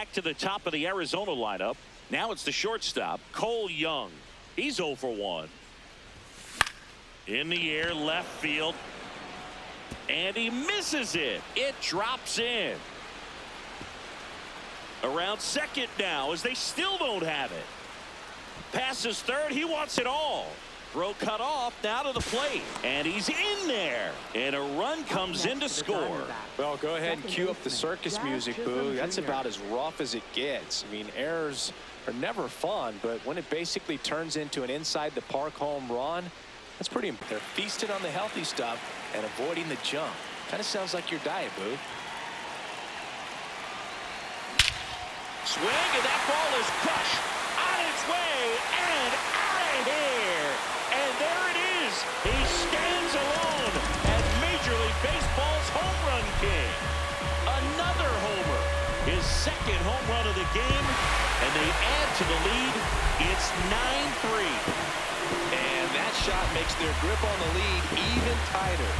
back to the top of the Arizona lineup. Now it's the shortstop, Cole Young. He's 0 for 1. In the air, left field. And he misses it. It drops in. Around second now as they still don't have it. Passes third. He wants it all. Throw cut off, now to the plate. And he's in there. And a run comes in to score. Well, go ahead and cue up the circus music, Boo. That's about as rough as it gets. I mean, errors are never fun, but when it basically turns into an inside the park home run, that's pretty important. They're feasting on the healthy stuff and avoiding the junk. Kind of sounds like your diet, Boo. Swing, and that ball is crushed on its way and out of here. And there it is. He stands alone as Major League Baseball's home run king. Another homer. His second home run of the game. And they add to the lead. It's 9-3. And that shot makes their grip on the lead even tighter.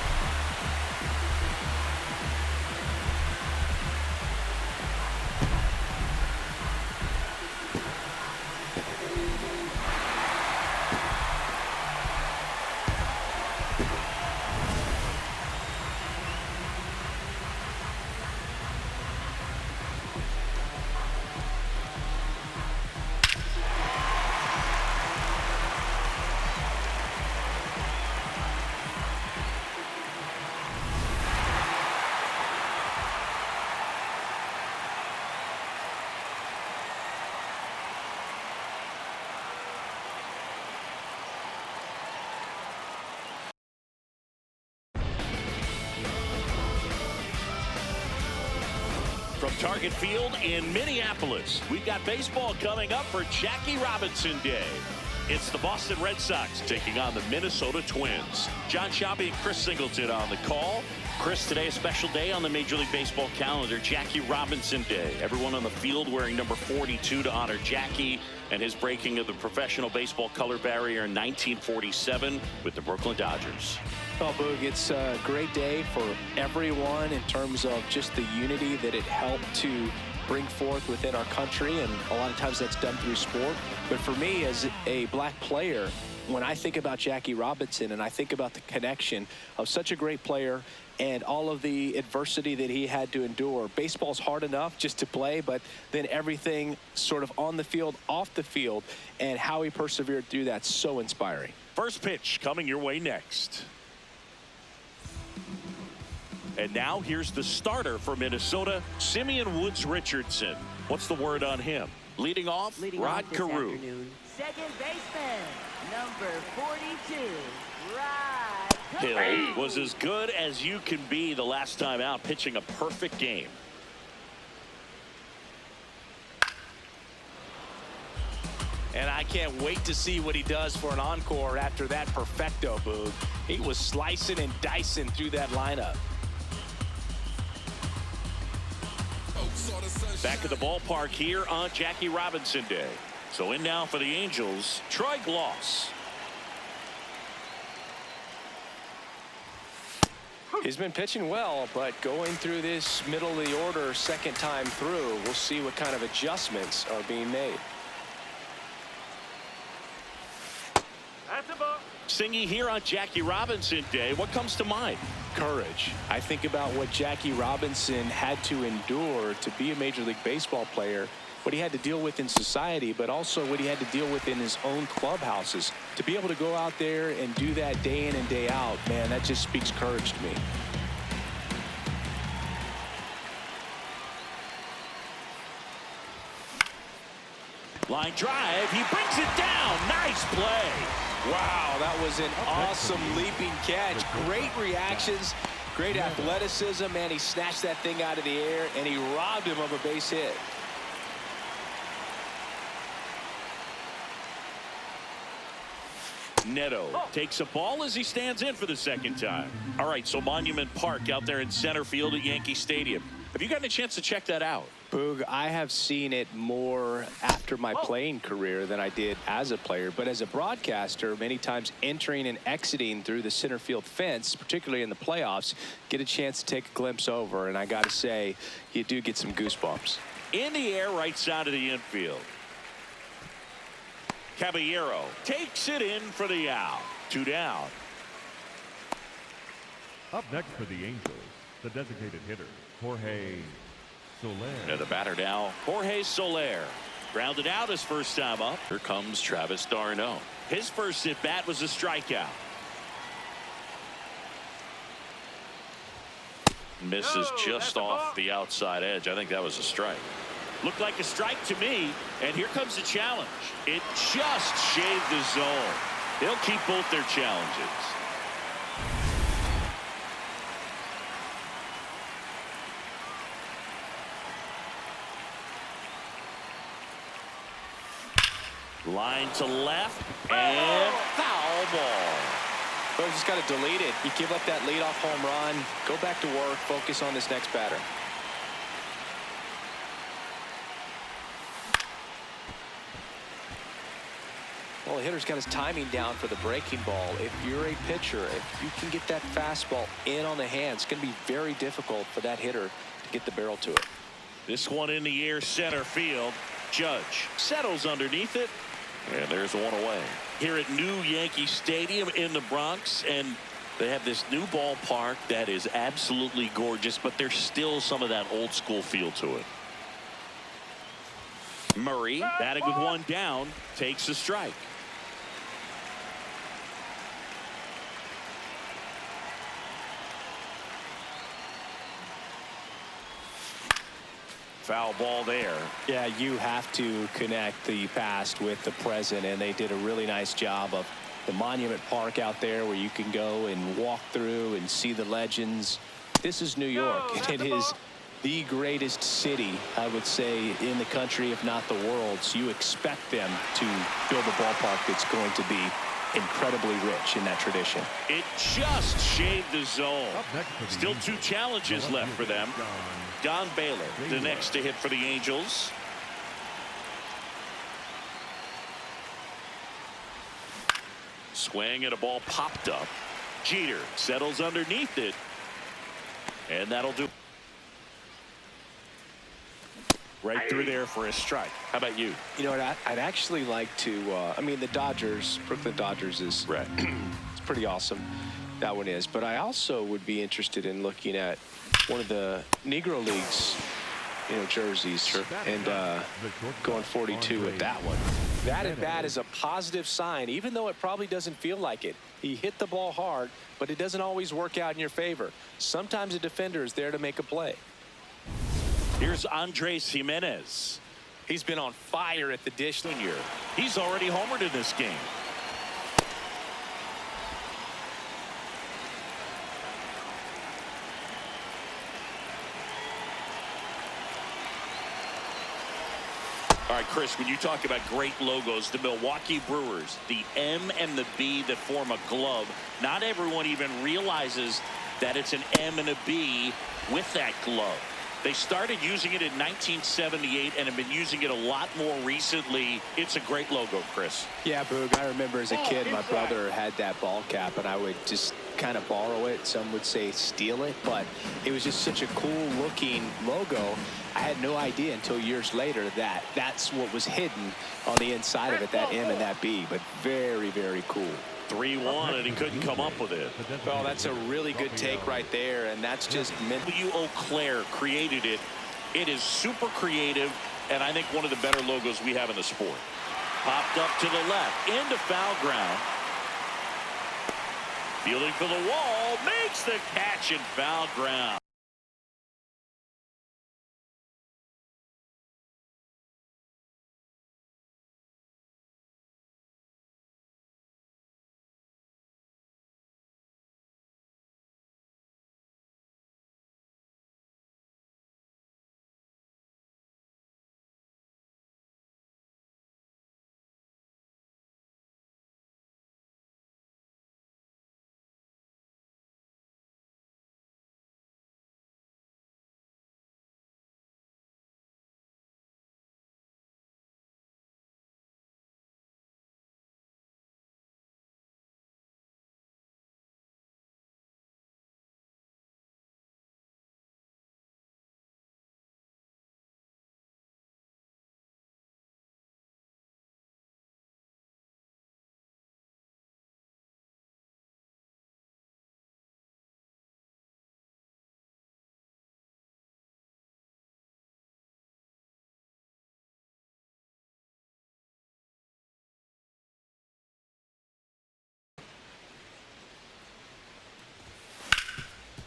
From Target Field in Minneapolis, we've got baseball coming up for Jackie Robinson Day. It's the Boston Red Sox taking on the Minnesota Twins. John Sciambi and Chris Singleton on the call. Chris, today a special day on the Major League Baseball calendar, Jackie Robinson Day. Everyone on the field wearing number 42 to honor Jackie and his breaking of the professional baseball color barrier in 1947 with the Brooklyn Dodgers. Well, Boog, it's a great day for everyone in terms of just the unity that it helped to bring forth within our country, and a lot of times that's done through sport. But for me, as a black player, when I think about Jackie Robinson and I think about the connection of such a great player and all of the adversity that he had to endure, baseball's hard enough just to play, but then everything sort of on the field, off the field, and how he persevered through that's so inspiring. First pitch coming your way next. And now here's the starter for Minnesota, Simeon Woods Richardson. What's the word on him? Leading off, Rod Carew. Second baseman, number 42, Rod Carew. Hill was as good as you can be the last time out, pitching a perfect game. And I can't wait to see what he does for an encore after that perfecto, Boog. He was slicing and dicing through that lineup. Back at the ballpark here on Jackie Robinson Day. So in now for the Angels, Troy Gloss. He's been pitching well, but going through this middle of the order second time through, we'll see what kind of adjustments are being made. Singy here on Jackie Robinson Day. What comes to mind? Courage. I think about what Jackie Robinson had to endure to be a Major League Baseball player, what he had to deal with in society, but also what he had to deal with in his own clubhouses. To be able to go out there and do that day in and day out, man, that just speaks courage to me. Line drive. He brings it down. Nice play. Wow, that was an awesome leaping catch. Great reactions, great athleticism, man. He snatched that thing out of the air, and he robbed him of a base hit. Neto takes a ball as he stands in for the second time. All right, so Monument Park out there in center field at Yankee Stadium. Have you gotten a chance to check that out? Boog, I have seen it more after my playing career than I did as a player. But as a broadcaster, many times entering and exiting through the center field fence, particularly in the playoffs, get a chance to take a glimpse over. And I got to say, you do get some goosebumps. In the air, right side of the infield. Caballero takes it in for the out. 2 down. Up next for the Angels, the designated hitter, Jorge Soler. And the batter now, Jorge Soler. Grounded out his first time up. Here comes Travis d'Arnaud. His first at-bat was a strikeout. Misses just off the outside edge. I think that was a strike. Looked like a strike to me, and here comes the challenge. It just shaved the zone. They'll keep both their challenges. Line to left, and foul ball. Well, just got to delete it. You give up that leadoff home run, go back to work, focus on this next batter. Well, the hitter's got his timing down for the breaking ball. If you're a pitcher, if you can get that fastball in on the hand, it's going to be very difficult for that hitter to get the barrel to it. This one in the air, center field. Judge settles underneath it, and there's one away. Here at New Yankee Stadium in the Bronx, and they have this new ballpark that is absolutely gorgeous, but there's still some of that old school feel to it. Murray, batting with one down, takes a strike. Foul ball there. Yeah, you have to connect the past with the present, and they did a really nice job of the Monument Park out there where you can go and walk through and see the legends. This is New York, and it is the greatest city, I would say, in the country, if not the world. So you expect them to build a ballpark that's going to be incredibly rich in that tradition. It just shaved the zone. Still 2 challenges left for them. Don Baylor, the next to hit for the Angels. Swing and a ball popped up. Jeter settles underneath it, and that'll do. Right through there for a strike. How about you? You know what, I'd actually like to, I mean, the Dodgers, Brooklyn Dodgers is right. It's pretty awesome. That one is. But I also would be interested in looking at one of the Negro Leagues, jerseys. Sure. And going 42 with that one. That at bat is a positive sign, even though it probably doesn't feel like it. He hit the ball hard, but it doesn't always work out in your favor. Sometimes a defender is there to make a play. Here's Andres Jimenez. He's been on fire at the dish. He's already homered in this game. All right, Chris, when you talk about great logos, the Milwaukee Brewers, the M and the B that form a glove, not everyone even realizes that it's an M and a B with that glove. They started using it in 1978 and have been using it a lot more recently. It's a great logo, Chris. Yeah, Boog, I remember as a kid, my brother had that ball cap, and I would just kind of borrow it. Some would say steal it, but it was just such a cool-looking logo. I had no idea until years later that that's what was hidden on the inside of it, that M and that B, but very, very cool. 3-1, and he couldn't come up with it. Well, that's a really good take right there, and that's just meant. W. Eau Claire created it. It is super creative, and I think one of the better logos we have in the sport. Popped up to the left, into foul ground. Fielding for the wall, makes the catch in foul ground.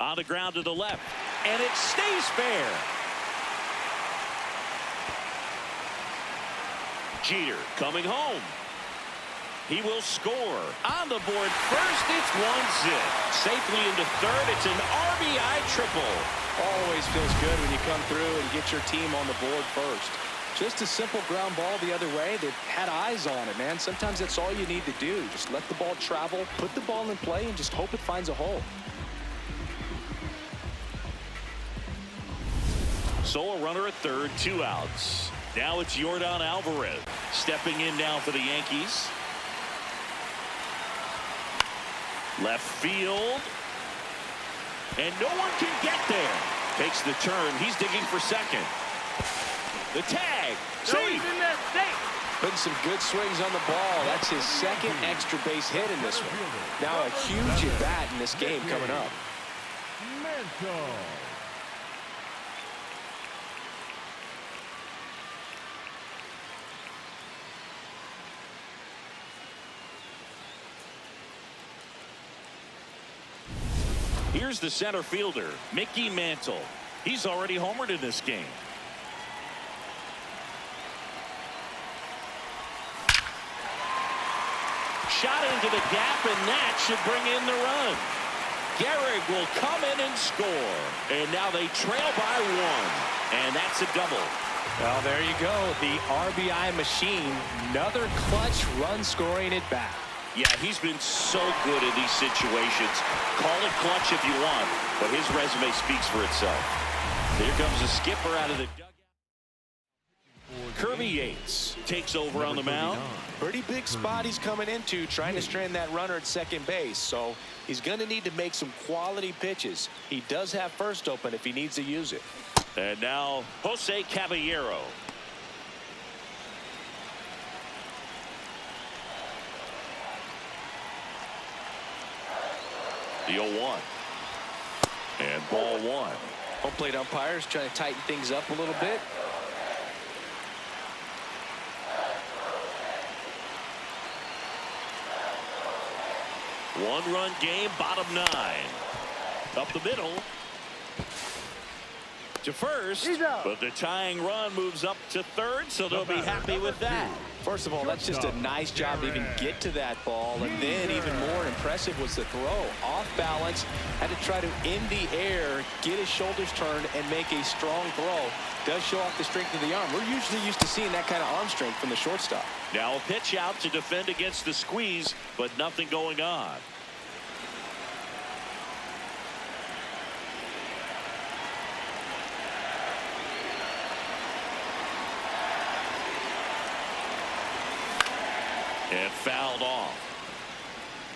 On the ground to the left, and it stays fair. Jeter coming home. He will score. On the board first, it's 1-zip. Safely into third, it's an RBI triple. Always feels good when you come through and get your team on the board first. Just a simple ground ball the other way that had eyes on it, man. Sometimes that's all you need to do. Just let the ball travel, put the ball in play, and just hope it finds a hole. So a runner at third, 2 outs. Now it's Yordan Alvarez stepping in now for the Yankees. Left field. And no one can get there. Takes the turn. He's digging for second. The tag. See. Putting some good swings on the ball. That's his second extra base hit in this one. Now a huge at bat in this game coming up. Here's the center fielder, Mickey Mantle. He's already homered in this game. Shot into the gap, and that should bring in the run. Gehrig will come in and score. And now they trail by 1. And that's a double. Well, there you go. The RBI machine. Another clutch run scoring at bat. Yeah, he's been so good in these situations. Call it clutch if you want, but his resume speaks for itself. Here comes the skipper out of the dugout. Kirby Yates takes over on the mound. Pretty big spot he's coming into, trying to strand that runner at second base. So he's going to need to make some quality pitches. He does have first open if he needs to use it. And now Jose Caballero. The 0-1. And ball 1. Home plate umpires trying to tighten things up a little bit. One-run game, bottom 9. Up the middle. To first, but the tying run moves up to third, so they'll be happy with that. First of all, that's just a nice job to even get to that ball. And then even more impressive was the throw. Off balance, had to try to, in the air, get his shoulders turned and make a strong throw. Does show off the strength of the arm. We're usually used to seeing that kind of arm strength from the shortstop. Now a pitch out to defend against the squeeze, but nothing going on. And fouled off.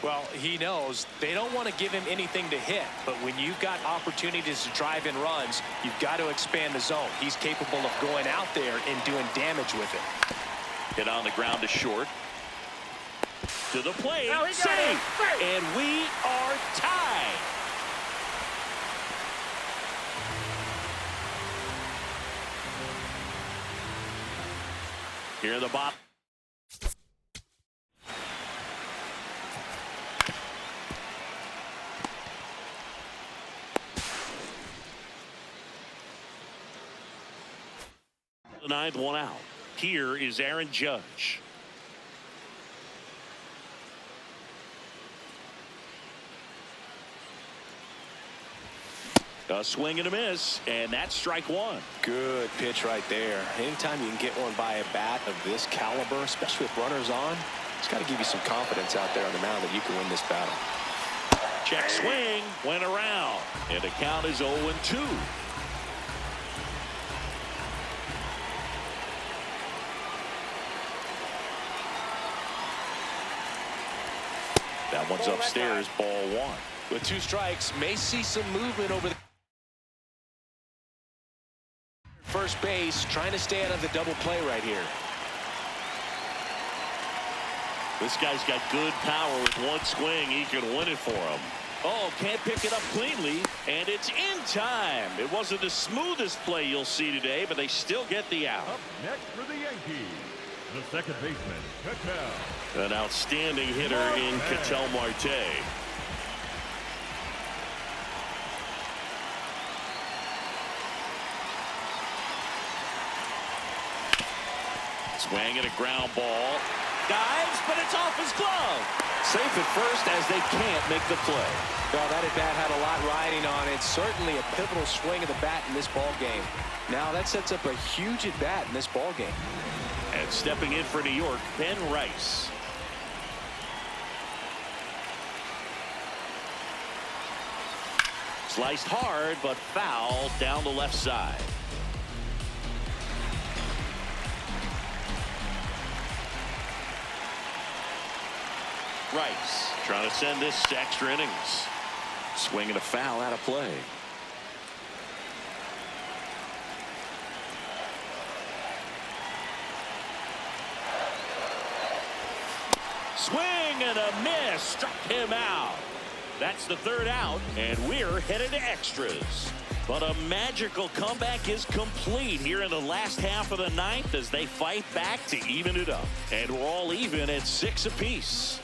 Well, he knows they don't want to give him anything to hit, but when you've got opportunities to drive in runs, you've got to expand the zone. He's capable of going out there and doing damage with it. Hit on the ground to short. To the plate. Save. And we are tied. Here in the bottom. The 9th, 1 out. Here is Aaron Judge. A swing and a miss, and that's strike 1. Good pitch right there. Anytime you can get one by a bat of this caliber, especially with runners on, it's got to give you some confidence out there on the mound that you can win this battle. Check swing, went around, and the count is 0-2. That one's upstairs, ball 1. With 2 strikes, may see some movement over the first base, trying to stay out of the double play right here. This guy's got good power. With one swing, he can win it for him. Oh, can't pick it up cleanly, and it's in time. It wasn't the smoothest play you'll see today, but they still get the out. Up next for the Yankees, the second baseman, Ketel. An outstanding hitter in Ketel Marte. Swing and a ground ball. Dives, but it's off his glove. Safe at first as they can't make the play. Well, that at bat had a lot riding on it. Certainly a pivotal swing of the bat in this ball game. Now that sets up a huge at bat in this ball game. And stepping in for New York, Ben Rice. Sliced hard, but foul down the left side. Rice trying to send this to extra innings. Swing and a foul out of play. Swing and a miss. Struck him out. That's the third out, and we're headed to extras. But a magical comeback is complete here in the last half of the ninth as they fight back to even it up. And we're all even at 6 apiece.